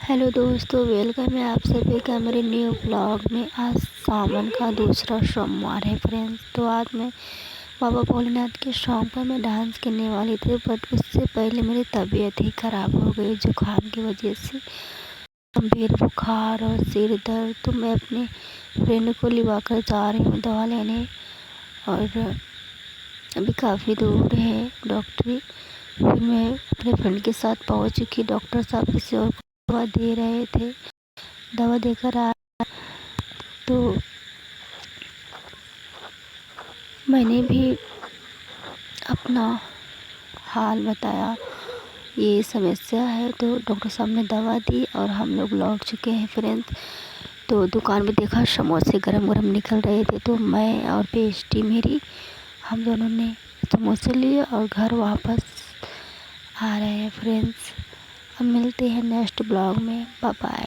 Hello दोस्तों, welcome है आप सभी का मेरे न्यू ब्लॉग में। आज सावन का दूसरा सोमवार है फ्रेंड्स। तो आज मैं बाबा भोलेनाथ के सॉन्ग पर मैं डांस करने वाली थी, बट उससे पहले मेरी तबीयत ही ख़राब हो गई जुकाम की वजह से। गंभीर बुखार और सिर दर्द। तो मैं अपने फ्रेंड को लिवा कर जा रही हूँ दवा लेने, और अभी काफ़ी दूर है डॉक्टरी। फिर मैं अपने फ्रेंड के साथ पहुँच चुकी। डॉक्टर साहब किसी और को दवा दे रहे थे, दवा देकर आ। तो मैंने भी अपना हाल बताया, ये समस्या है। तो डॉक्टर साहब ने दवा दी और हम लोग लौट चुके हैं फ्रेंड्स। तो दुकान में देखा समोसे गरम गरम निकल रहे थे, तो मैं और बेस्टी मेरी, हम दोनों ने समोसे लिए और घर वापस आ रहे हैं फ्रेंड्स। अब मिलते हैं नेक्स्ट ब्लॉग में। Bye bye.